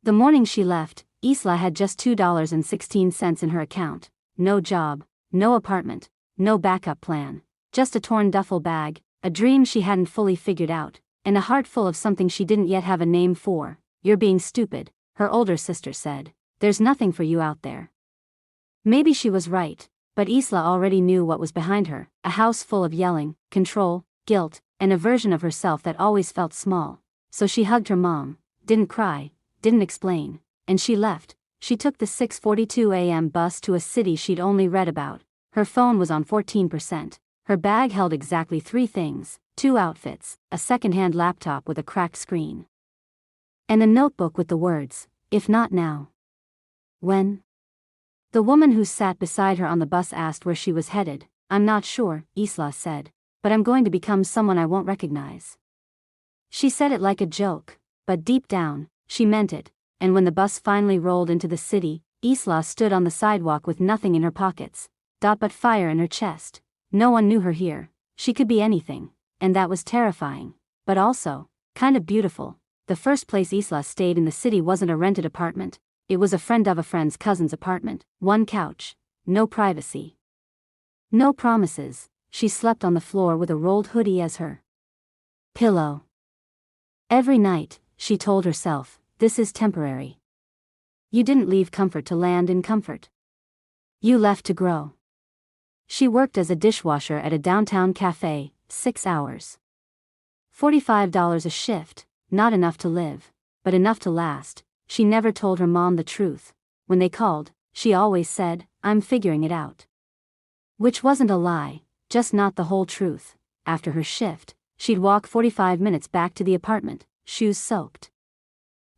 The morning she left, Isla had just $2.16 in her account. No job, no apartment, no backup plan. Just a torn duffel bag, a dream she hadn't fully figured out, and a heart full of something she didn't yet have a name for. "You're being stupid," her older sister said. "There's nothing for you out there." Maybe she was right, but Isla already knew what was behind her, a house full of yelling, control, guilt, and a version of herself that always felt small. So she hugged her mom, didn't cry, didn't explain, and she left. She took the 6:42 a.m. bus to a city she'd only read about. Her phone was on 14%. Her bag held exactly 3 things: 2 outfits, a second-hand laptop with a cracked screen, and a notebook with the words, "If not now, when?" The woman who sat beside her on the bus asked where she was headed. "I'm not sure," Isla said, "but I'm going to become someone I won't recognize." She said it like a joke, but deep down, she meant it, and when the bus finally rolled into the city, Isla stood on the sidewalk with nothing in her pockets, but fire in her chest. No one knew her here. She could be anything, and that was terrifying, but also kind of beautiful. The first place Isla stayed in the city wasn't a rented apartment. It was a friend of a friend's cousin's apartment. 1 couch, no privacy, no promises. She slept on the floor with a rolled hoodie as her pillow. Every night, she told herself, "This is temporary." You didn't leave comfort to land in comfort. You left to grow. She worked as a dishwasher at a downtown cafe, 6 hours. $45 a shift, not enough to live, but enough to last. She never told her mom the truth. When they called, she always said, "I'm figuring it out." Which wasn't a lie, just not the whole truth. After her shift, she'd walk 45 minutes back to the apartment, shoes soaked,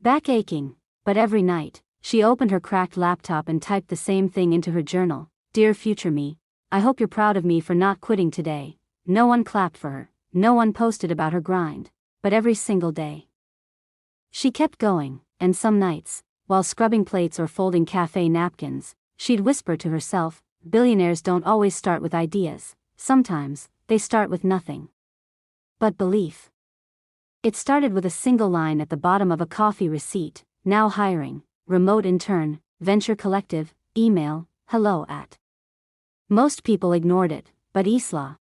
back aching, but every night, she opened her cracked laptop and typed the same thing into her journal. "Dear future me, I hope you're proud of me for not quitting today." No one clapped for her, no one posted about her grind, but every single day, she kept going, and some nights, while scrubbing plates or folding cafe napkins, she'd whisper to herself, "Billionaires don't always start with ideas, sometimes, they start with nothing but belief." It started with a single line at the bottom of a coffee receipt: "Now hiring, remote intern, venture collective, email, hello at." Most people ignored it, but Isla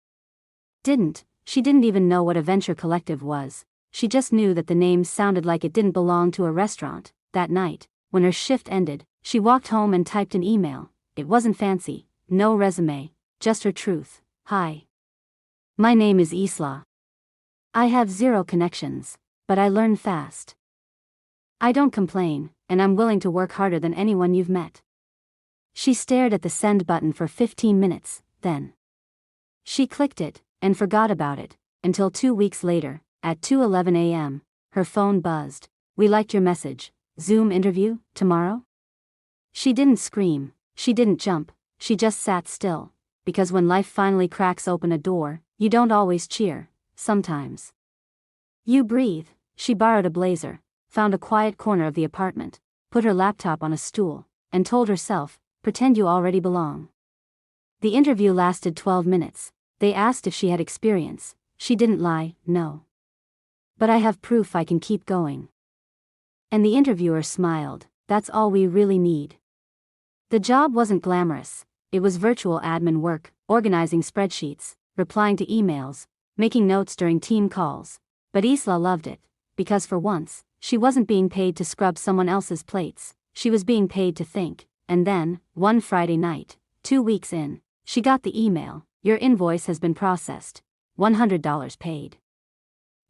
didn't. She didn't even know what a venture collective was. She just knew that the name sounded like it didn't belong to a restaurant. That night, when her shift ended, she walked home and typed an email. It wasn't fancy, no resume, just her truth. "Hi. My name is Isla. I have 0 connections, but I learn fast. I don't complain, and I'm willing to work harder than anyone you've met." She stared at the send button for 15 minutes, then she clicked it, and forgot about it, until 2 weeks later, at 2:11 a.m., her phone buzzed. "We liked your message. Zoom interview, tomorrow?" She didn't scream, she didn't jump, she just sat still, because when life finally cracks open a door, you don't always cheer, sometimes you breathe. She borrowed a blazer, found a quiet corner of the apartment, put her laptop on a stool, and told herself, "Pretend you already belong." The interview lasted 12 minutes. They asked if she had experience. She didn't lie, "No. But I have proof I can keep going." And the interviewer smiled. "That's all we really need." The job wasn't glamorous. It was virtual admin work, organizing spreadsheets, replying to emails, making notes during team calls. But Isla loved it, because for once, she wasn't being paid to scrub someone else's plates, she was being paid to think. And then, one Friday night, 2 weeks in, she got the email: "Your invoice has been processed. $100 paid."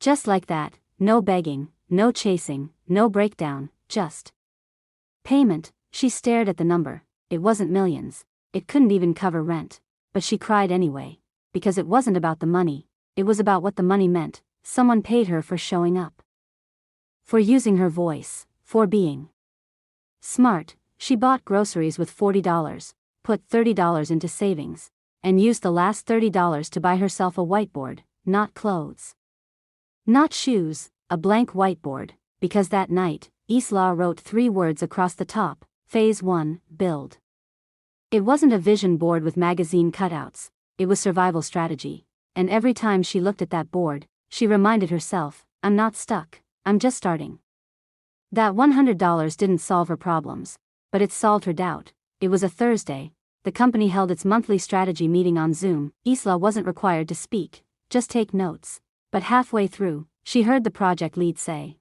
Just like that, no begging, no chasing, no breakdown, just payment. She stared at the number. It wasn't millions. It couldn't even cover rent. But she cried anyway, because it wasn't about the money, it was about what the money meant. Someone paid her for showing up, for using her voice, for being smart. She bought groceries with $40, put $30 into savings, and used the last $30 to buy herself a whiteboard, not clothes, not shoes, a blank whiteboard, because that night, Isla wrote 3 words across the top: Phase 1, build. It wasn't a vision board with magazine cutouts, it was survival strategy, and every time she looked at that board, she reminded herself, "I'm not stuck, I'm just starting." That $100 didn't solve her problems, but it solved her doubt. It was a Thursday. The company held its monthly strategy meeting on Zoom. Isla wasn't required to speak, just take notes. But halfway through, she heard the project lead say,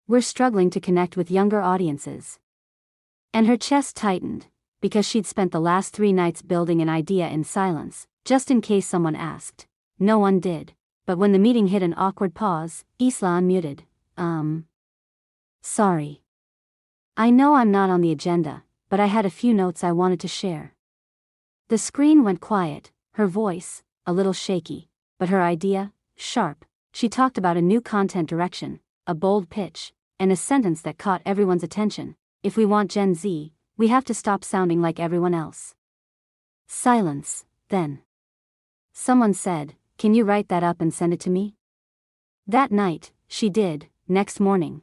"We're struggling to connect with younger audiences." And her chest tightened, because she'd spent the last 3 nights building an idea in silence, just in case someone asked. No one did. But when the meeting hit an awkward pause, Isla unmuted. Sorry. I know I'm not on the agenda, but I had a few notes I wanted to share. The screen went quiet, her voice, a little shaky, but her idea, sharp. She talked about a new content direction, a bold pitch, and a sentence that caught everyone's attention. If we want Gen Z, we have to stop sounding like everyone else. Silence, then. Someone said, "Can you write that up and send it to me?" That night, she did. Next morning,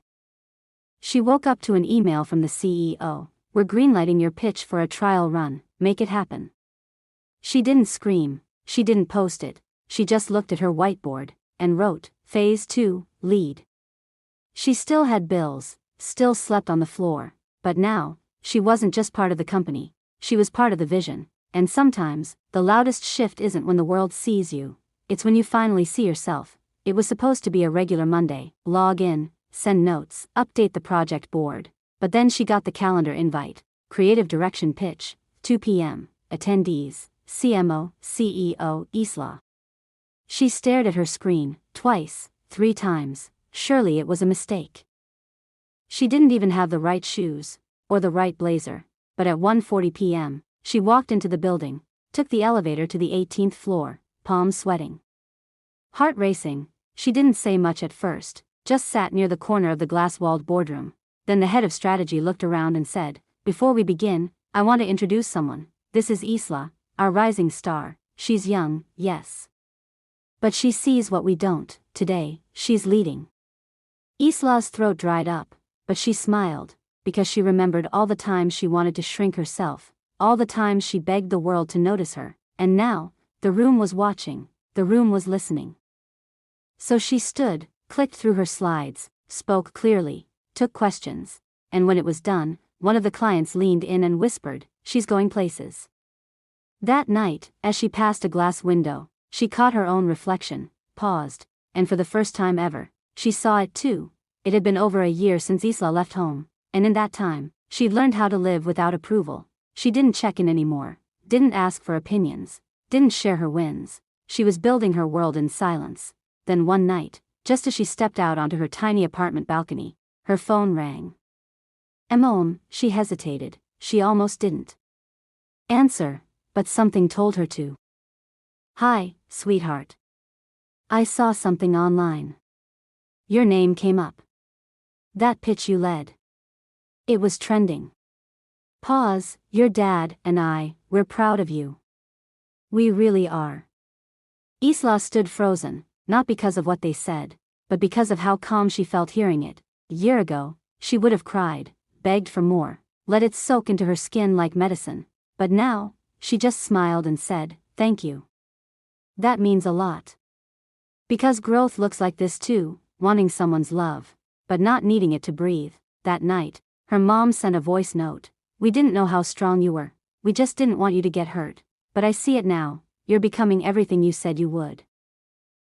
she woke up to an email from the CEO. "We're greenlighting your pitch for a trial run, make it happen." She didn't scream, she didn't post it, she just looked at her whiteboard, and wrote, Phase 2, lead. She still had bills, still slept on the floor, but now, she wasn't just part of the company, she was part of the vision, and sometimes, the loudest shift isn't when the world sees you, it's when you finally see yourself. It was supposed to be a regular Monday, log in, send notes, update the project board, but then she got the calendar invite, creative direction pitch, 2 p.m., attendees, CMO, CEO, Isla. She stared at her screen, twice, 3 times, surely it was a mistake. She didn't even have the right shoes, or the right blazer, but at 1:40 p.m., she walked into the building, took the elevator to the 18th floor, palms sweating. Heart racing, she didn't say much at first, just sat near the corner of the glass-walled boardroom. Then the head of strategy looked around and said, "Before we begin, I want to introduce someone. This is Isla, our rising star. She's young, yes. But she sees what we don't. Today, she's leading." Isla's throat dried up, but she smiled, because she remembered all the times she wanted to shrink herself, all the times she begged the world to notice her, and now, the room was watching, the room was listening. So she stood, clicked through her slides, spoke clearly, took questions, and when it was done, one of the clients leaned in and whispered, "She's going places." That night, as she passed a glass window, she caught her own reflection, paused, and for the first time ever, she saw it too. It had been over a year since Isla left home, and in that time, she'd learned how to live without approval. She didn't check in anymore, didn't ask for opinions, didn't share her wins. She was building her world in silence. Then one night, just as she stepped out onto her tiny apartment balcony, her phone rang. She hesitated, she almost didn't answer, but something told her to. "Hi, sweetheart. I saw something online. Your name came up. That pitch you led. It was trending. Pause, your dad and we're proud of you. We really are." Isla stood frozen, not because of what they said, but because of how calm she felt hearing it. A year ago, she would have cried, begged for more, let it soak into her skin like medicine, but now, she just smiled and said, "Thank you. That means a lot." Because growth looks like this too, wanting someone's love, but not needing it to breathe. That night, her mom sent a voice note, "We didn't know how strong you were, we just didn't want you to get hurt, but I see it now, you're becoming everything you said you would."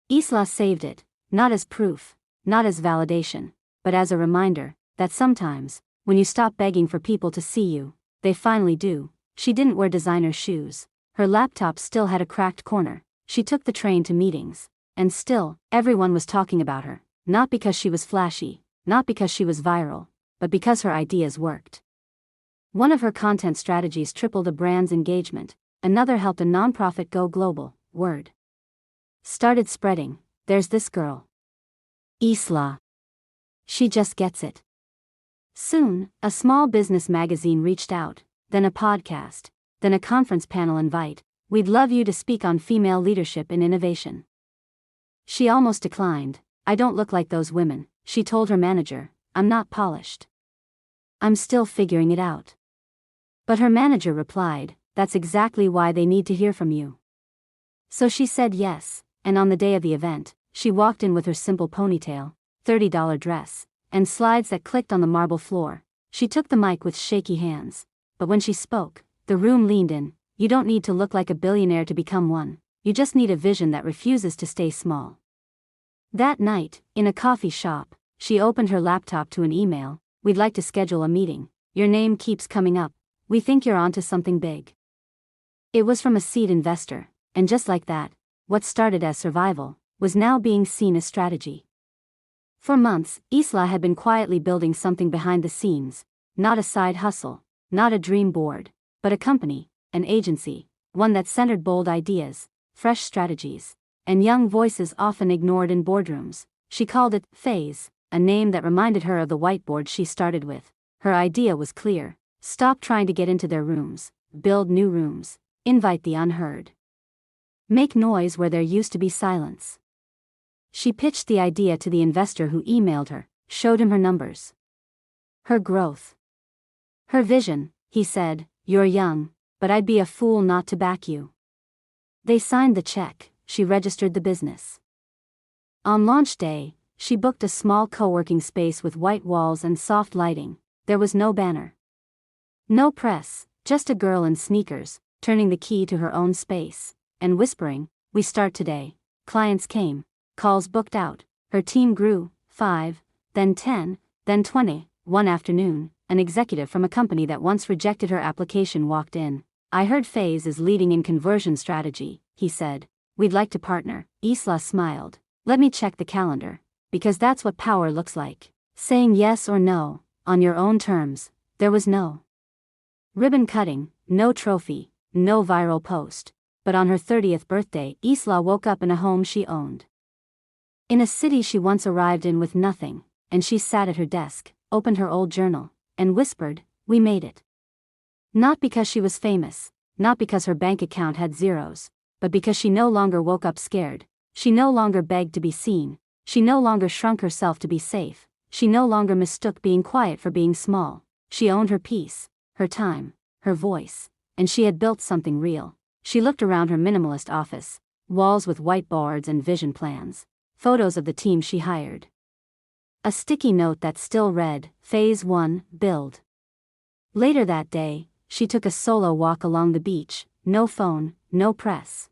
Isla saved it, not as proof, not as validation, but as a reminder, that sometimes, when you stop begging for people to see you, they finally do. She didn't wear designer shoes, her laptop still had a cracked corner, she took the train to meetings, and still, everyone was talking about her, not because she was flashy, not because she was viral, but because her ideas worked. One of her content strategies tripled a brand's engagement, another helped a nonprofit go global. Word started spreading, "There's this girl. Isla. She just gets it." Soon, a small business magazine reached out, then a podcast, then a conference panel invite, "We'd love you to speak on female leadership and innovation." She almost declined. "I don't look like those women," she told her manager, "I'm not polished. I'm still figuring it out." But her manager replied, "That's exactly why they need to hear from you." So she said yes, and on the day of the event, she walked in with her simple ponytail, $30 dress, and slides that clicked on the marble floor. She took the mic with shaky hands. But when she spoke, the room leaned in. You don't need to look like a billionaire to become one. You just need a vision that refuses to stay small. That night, in a coffee shop, she opened her laptop to an email. We'd like to schedule a meeting. Your name keeps coming up. We think you're onto something big. It was from a seed investor, and just like that, what started as survival was now being seen as strategy. For months, Isla had been quietly building something behind the scenes, not a side hustle, not a dream board, but a company, an agency, one that centered bold ideas, fresh strategies, and young voices often ignored in boardrooms. She called it Phase, a name that reminded her of the whiteboard she started with. Her idea was clear: stop trying to get into their rooms, build new rooms, invite the unheard. Make noise where there used to be silence. She pitched the idea to the investor who emailed her, showed him her numbers. Her growth. Her vision, he said. You're young, but I'd be a fool not to back you. They signed the check, she registered the business. On launch day, she booked a small co-working space with white walls and soft lighting. There was no banner. No press, just a girl in sneakers, turning the key to her own space, and whispering, "We start today." Clients came, calls booked out, her team grew, 5, then 10, then 20. One afternoon, an executive from a company that once rejected her application walked in. "I heard Phase is leading in conversion strategy," he said. "We'd like to partner." Isla smiled. "Let me check the calendar. Because that's what power looks like. Saying yes or no, on your own terms." There was no ribbon cutting, no trophy, no viral post. But on her 30th birthday, Isla woke up in a home she owned. In a city she once arrived in with nothing, and she sat at her desk, opened her old journal, and whispered, "We made it." Not because she was famous, not because her bank account had zeros, but because she no longer woke up scared. She no longer begged to be seen. She no longer shrunk herself to be safe. She no longer mistook being quiet for being small. She owned her peace, her time, her voice, and she had built something real. She looked around her minimalist office, walls with whiteboards and vision plans, photos of the team she hired. A sticky note that still read, Phase 1, Build. Later that day, she took a solo walk along the beach, no phone, no press.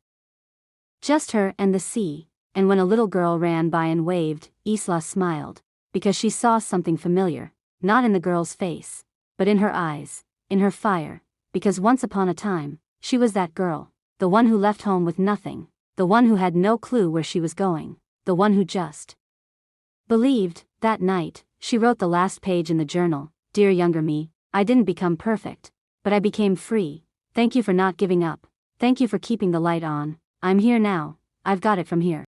Just her and the sea, and when a little girl ran by and waved, Isla smiled, because she saw something familiar, not in the girl's face, but in her eyes, in her fire, because once upon a time, she was that girl, the one who left home with nothing, the one who had no clue where she was going, the one who just believed. That night, she wrote the last page in the journal. "Dear younger me, I didn't become perfect, but I became free. Thank you for not giving up. Thank you for keeping the light on. I'm here now. I've got it from here."